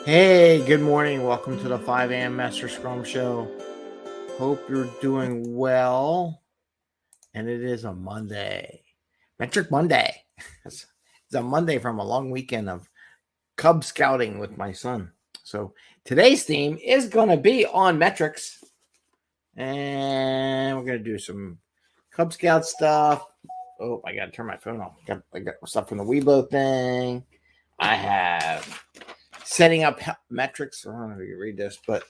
Hey, good morning. Welcome to the 5 a.m. Mester Scrum Show. Hope you're doing well. And it is a Monday, Metric Monday. It's a Monday from a long weekend of Cub Scouting with my son. So today's theme is going to be on metrics. And we're going to do some Cub Scout stuff. Oh, I got to turn my phone off. I got stuff from the Weibo thing. I have setting up metrics. I don't know if you can read this, but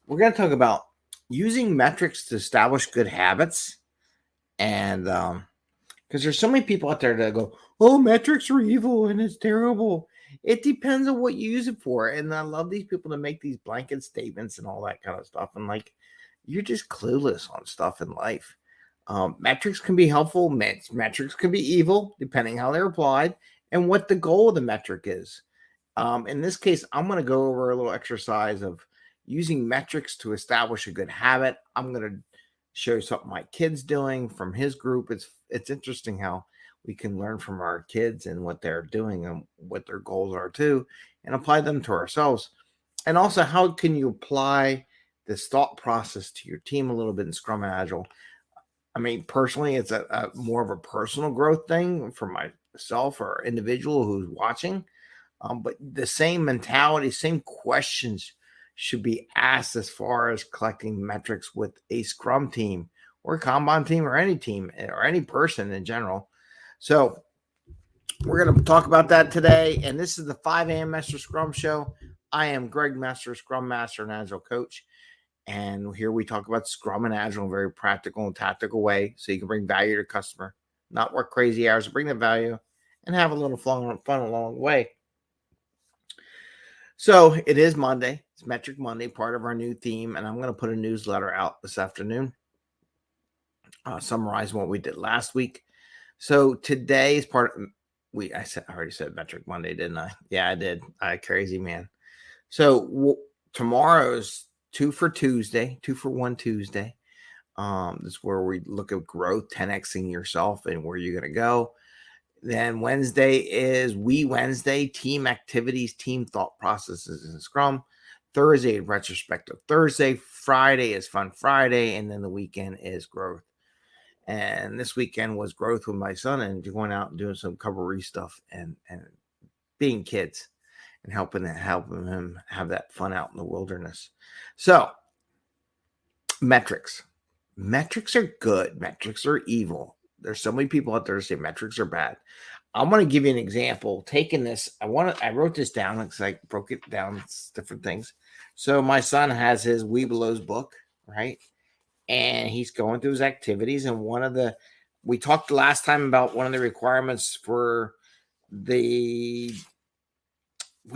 we're going to talk about using metrics to establish good habits. And because there's so many people out there that go, oh, metrics are evil and it's terrible. It depends on what you use it for. And I love these people to make these blanket statements and all that kind of stuff. And like, you're just clueless on stuff in life. Metrics can be helpful. Metrics can be evil, depending how they're applied and what the goal of the metric is. In this case, I'm going to go over a little exercise of using metrics to establish a good habit. I'm going to show you something my kid's doing from his group. It's interesting how we can learn from our kids and what they're doing and what their goals are too, and apply them to ourselves. And also, how can you apply this thought process to your team a little bit in Scrum and Agile? I mean, personally, it's a more of a personal growth thing for myself or individual who's watching. But the same mentality, same questions should be asked as far as collecting metrics with a Scrum team or a Kanban team or any person in general. So we're going to talk about that today. And this is the 5 a.m. Mester Scrum Show. I am Greg Mester, Scrum Master and Agile Coach. And here we talk about Scrum and Agile in a very practical and tactical way so you can bring value to your customer, not work crazy hours, bring the value, and have a little fun along the way. So it is Monday. It's Metric Monday, part of our new theme, and I'm going to put a newsletter out this afternoon, summarizing what we did last week. So today is part of I already said Metric Monday, didn't I? Yeah, I did. Crazy man. So tomorrow's 2 for Tuesday, 2 for 1 Tuesday. This is where we look at growth, 10xing yourself, and where you're going to go. Then Wednesday is Wednesday, team activities, team thought processes in Scrum. Thursday, retrospective Thursday. Friday is Fun Friday. And then the weekend is growth. And this weekend was growth with my son and going out and doing some coverage stuff and being kids and helping him have that fun out in the wilderness. So, metrics. Metrics are good. Metrics are evil. There's so many people out there that say metrics are bad. I'm going to give you an example. Taking this, I wrote this down because I broke it down. It's different things. So my son has his Weebelow's book, right? And he's going through his activities. And we talked last time about one of the requirements for what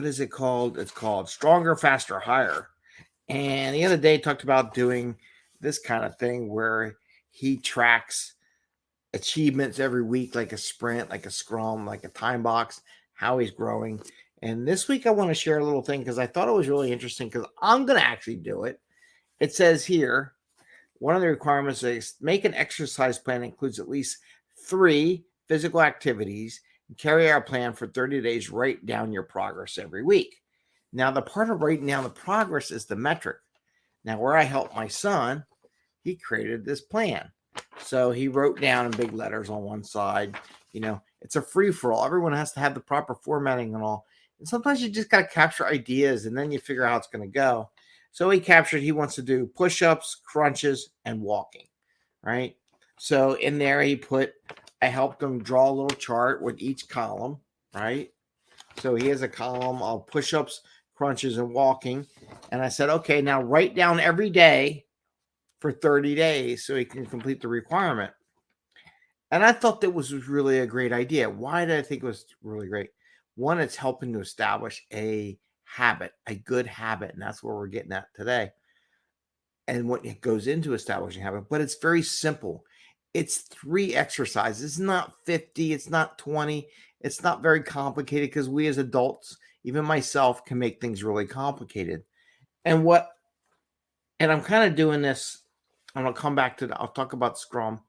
is it called? It's called Stronger, Faster, Higher. And the other day talked about doing this kind of thing where he tracks achievements every week, like a sprint, like a scrum, like a time box, how he's growing. And this week I want to share a little thing because I thought it was really interesting because I'm going to actually do it. It says here, one of the requirements is make an exercise plan that includes at least 3 physical activities and carry out a plan for 30 days. Write down your progress every week. Now, the part of writing down the progress is the metric. Now, where I helped my son, he created this plan. So he wrote down in big letters on one side, it's a free-for-all. Everyone has to have the proper formatting and all. And sometimes you just got to capture ideas and then you figure out how it's going to go. So he wants to do push-ups, crunches, and walking, right? So in there I helped him draw a little chart with each column, right? So he has a column of push-ups, crunches, and walking. And I said, okay, now write down every day for 30 days so he can complete the requirement. And I thought that was really a great idea. Why did I think it was really great? One, it's helping to establish a habit, a good habit. And that's where we're getting at today. And what it goes into establishing habit, but it's very simple. It's 3 exercises. It's not 50. It's not 20. It's not very complicated because we as adults, even myself, can make things really complicated. And I'm kind of doing this. I'm going to come back to I'll talk about Scrum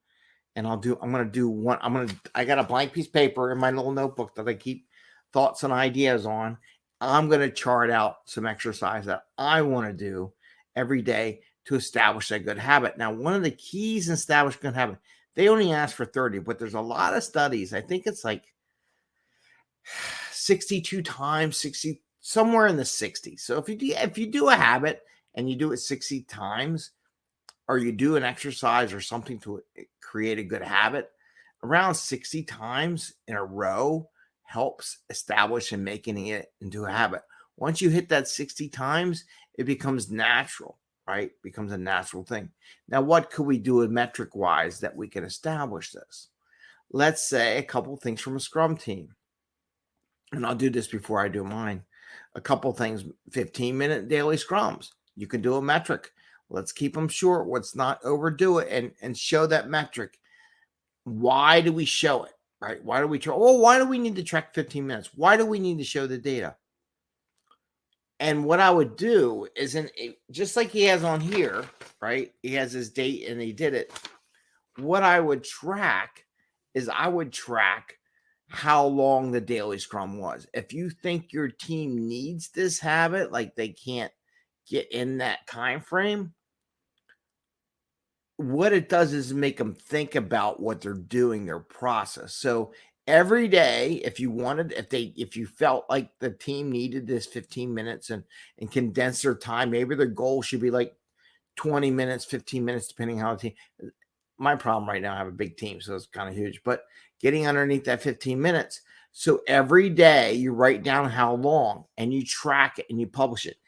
and I got a blank piece of paper in my little notebook that I keep thoughts and ideas on. I'm going to chart out some exercise that I want to do every day to establish a good habit. Now, one of the keys in establishing a good habit, they only ask for 30, but there's a lot of studies. I think it's like 62 times, 60, somewhere in the 60s. So if you do a habit and you do it 60 times, or you do an exercise or something to create a good habit, around 60 times in a row helps establish and making it into a habit. Once you hit that 60 times, it becomes natural, right? It becomes a natural thing. Now, what could we do metric wise that we can establish this? Let's say a couple things from a Scrum team. And I'll do this before I do mine. A couple things, 15-minute daily scrums. You can do a metric. Let's keep them short. Let's not overdo it and show that metric. Why do we show it, right? Why do we try? Well, why do we need to track 15 minutes? Why do we need to show the data? And what I would do is, just like he has on here, right? He has his date and he did it. What I would track is I would track how long the daily scrum was. If you think your team needs this habit, like they can't get in that time frame, what it does is make them think about what they're doing, their process. So every day, if you felt like the team needed this 15 minutes and condense their time, maybe their goal should be like 20 minutes, 15 minutes, depending how the team. My problem right now, I have a big team, so it's kind of huge, but getting underneath that 15 minutes. So every day you write down how long and you track it and you publish it.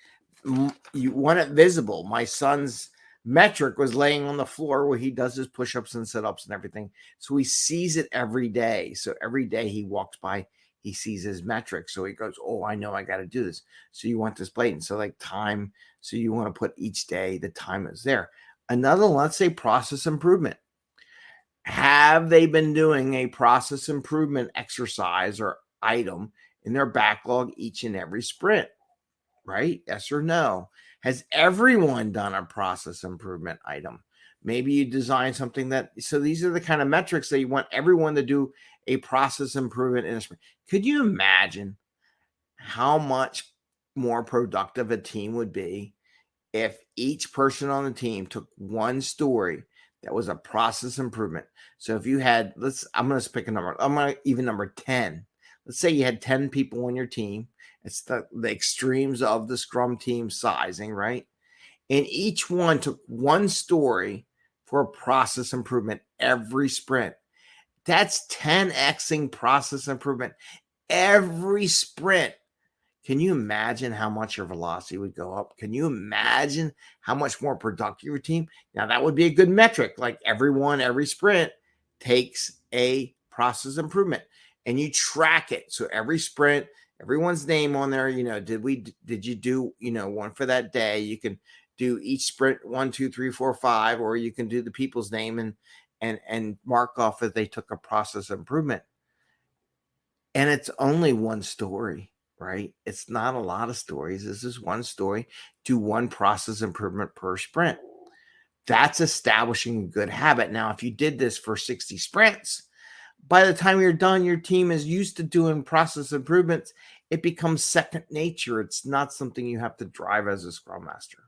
You want it visible. My son's metric was laying on the floor where he does his push-ups and sit-ups and everything. So he sees it every day. So every day he walks by, he sees his metric. So he goes, oh, I know I got to do this. So you want this blatant. So like time. So you want to put each day, the time is there. Another, let's say process improvement. Have they been doing a process improvement exercise or item in their backlog each and every sprint? Right? Yes or no? Has everyone done a process improvement item? Maybe you design something so these are the kind of metrics that you want everyone to do a process improvement in a sprint. Could you imagine how much more productive a team would be if each person on the team took one story that was a process improvement? So if you had, I'm going to pick a number. I'm going to even number 10. Let's say you had 10 people on your team. It's the extremes of the Scrum team sizing, right? And each one took one story for a process improvement every sprint. That's 10xing process improvement every sprint. Can you imagine how much your velocity would go up? Can you imagine how much more productive your team? Now, that would be a good metric. Like every sprint takes a process improvement and you track it. So every sprint, everyone's name on there, did you do, one for that day? You can do each sprint 1, 2, 3, 4, 5, or you can do the people's name and mark off if they took a process improvement. And it's only one story, right? It's not a lot of stories. This is one story. Do one process improvement per sprint. That's establishing a good habit. Now, if you did this for 60 sprints, by the time you're done, your team is used to doing process improvements. It becomes second nature. It's not something you have to drive as a Scrum Master.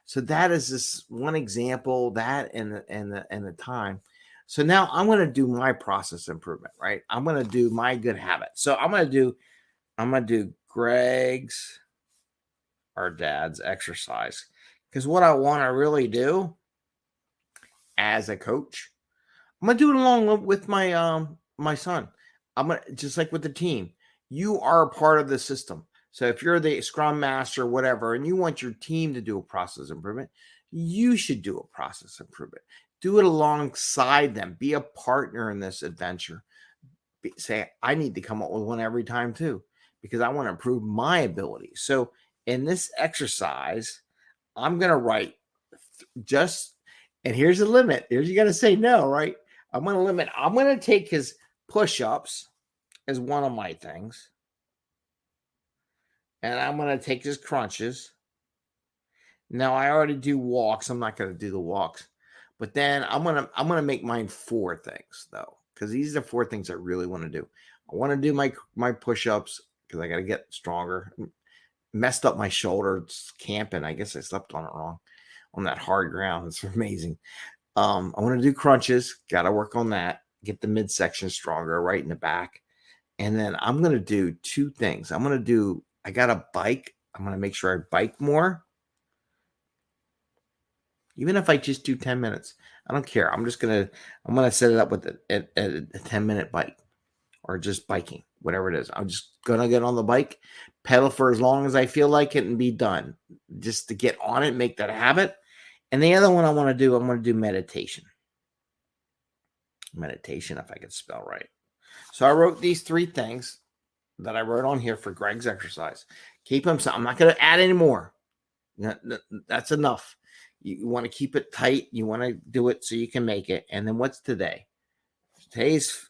So that is this one example, that and the time. So now I'm going to do my process improvement, right? I'm going to do my good habit. So I'm going to do Greg's, our dad's exercise, because what I want to really do as a coach, I'm going to do it along with my my son. I'm going to, just like with the team, you are a part of the system. So if you're the Scrum Master, whatever, and you want your team to do a process improvement, you should do a process improvement. Do it alongside them. Be a partner in this adventure. Say, I need to come up with one every time too, because I want to improve my ability. So in this exercise, I'm going to write and here's the limit. Here's, you got to say no, right? I'm going to take his push-ups as one of my things. And I'm going to take his crunches. Now I already do walks. I'm not going to do the walks. But then I'm going to make mine 4 things though, because these are the 4 things I really want to do. I want to do my push-ups because I got to get stronger. messed up my shoulder. It's camping. I guess I slept on it wrong on that hard ground. It's amazing. I want to do crunches. Got to work on that. Get the midsection stronger right in the back. And then I'm going to do two things. I got a bike. I'm going to make sure I bike more. Even if I just do 10 minutes, I don't care. I'm going to set it up with a 10-minute bike or just biking, whatever it is. I'm just going to get on the bike, pedal for as long as I feel like it and be done just to get on it, make that a habit. And the other one I'm going to do meditation. Meditation, if I can spell right. So I wrote these 3 things that I wrote on here for Greg's exercise. Keep them. So I'm not going to add any more. That's enough. You want to keep it tight. You want to do it so you can make it. And then what's today? Today's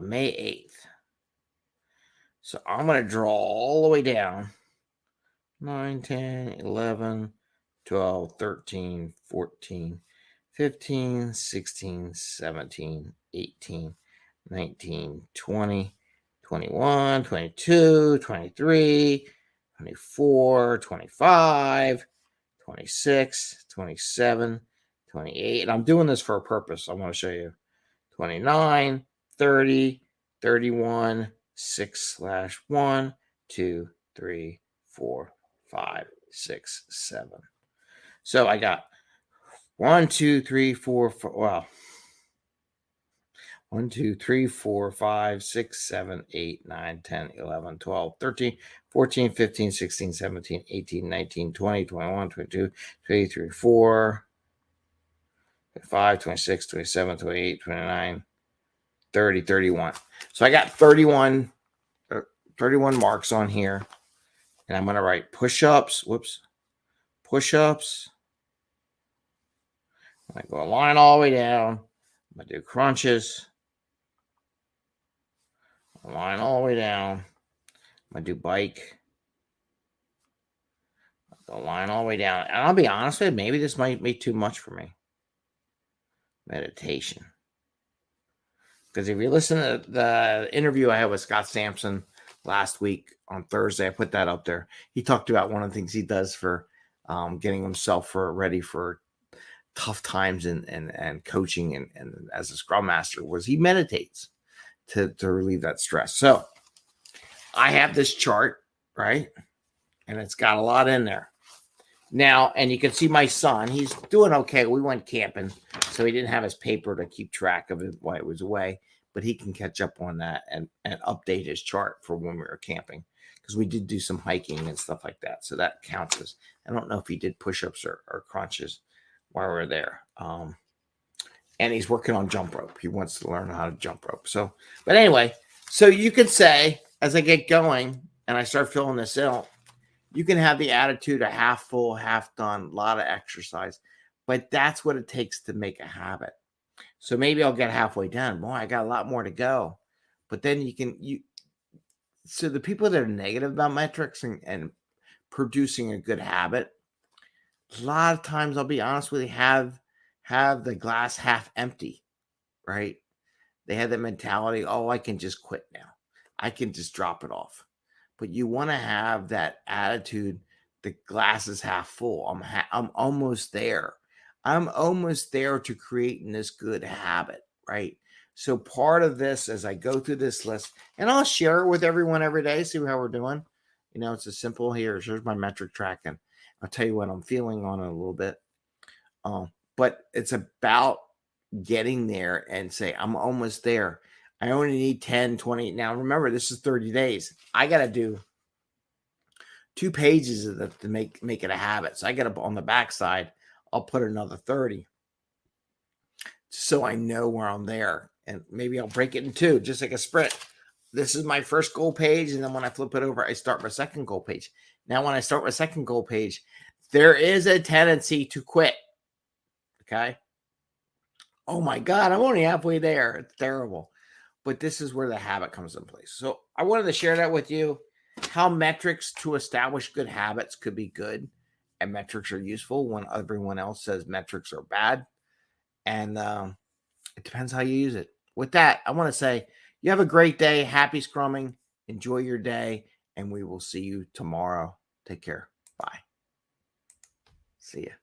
May 8th. So I'm going to draw all the way down. 9, 10, 11, 12, 13, 14, 15, 16, 17, 18, 19, 20, 21, 22, 23, 24, 25, 26, 27, 28. And I'm doing this for a purpose. I want to show you. 29, 30, 31, 6/1, 2, 3, 4, 5, 6, 7. So I got 1, 2, 3, 4, 4. Wow. 1, 2, 3, 4, 5, 6, 7, 8, 9, 10, 11, 12, 13, 14, 15, 16, 17, 18, 19, 20, 21, 22, 23, 24, 25, 26, 27, 28, 29, 30, 31. So I got 31 marks on here. And I'm going to write push-ups. Push-ups. I'm going to go a line all the way down. I'm going to do crunches. A line all the way down. I'm going to do bike. A line all the way down. And I'll be honest with you, maybe this might be too much for me. Meditation. Because if you listen to the interview I had with Scott Sampson last week on Thursday, I put that up there. He talked about one of the things he does for getting himself ready for tough times and coaching and as a Scrum Master was he meditates to relieve that stress. So I have this chart, right? And it's got a lot in there. Now, and you can see my son, he's doing okay. We went camping, so he didn't have his paper to keep track of it while he was away, but he can catch up on that and update his chart for when we were camping because we did do some hiking and stuff like that. So that counts as, I don't know if he did push-ups or crunches while we were there. And he's working on jump rope. He wants to learn how to jump rope. So, but anyway, so you could say, as I get going and I start filling this out, you can have the attitude of half full, half done, a lot of exercise, but that's what it takes to make a habit. So maybe I'll get halfway done. Boy, I got a lot more to go. But then so the people that are negative about metrics and producing a good habit, a lot of times, I'll be honest with you, have the glass half empty, right? They have the mentality, oh, I can just quit now. I can just drop it off. But you want to have that attitude, the glass is half full. I'm almost there. I'm almost there to creating this good habit, right? So part of this, as I go through this list, and I'll share it with everyone every day, see how we're doing. It's a simple here's my metric tracking. I'll tell you what I'm feeling on it a little bit. But it's about getting there and say, I'm almost there. I only need 10, 20. Now, remember, this is 30 days. I got to do 2 pages of that to make it a habit. So I got to, on the backside, I'll put another 30 so I know where I'm there. And maybe I'll break it in 2, just like a sprint. This is my first goal page. And then when I flip it over, I start my second goal page. Now, when I start my second goal page, there is a tendency to quit. Okay. Oh my God, I'm only halfway there. It's terrible. But this is where the habit comes in place. So I wanted to share that with you, how metrics to establish good habits could be good and metrics are useful when everyone else says metrics are bad. And it depends how you use it. With that, I want to say you have a great day. Happy scrumming. Enjoy your day. and we will see you tomorrow. Take care. Bye. See ya.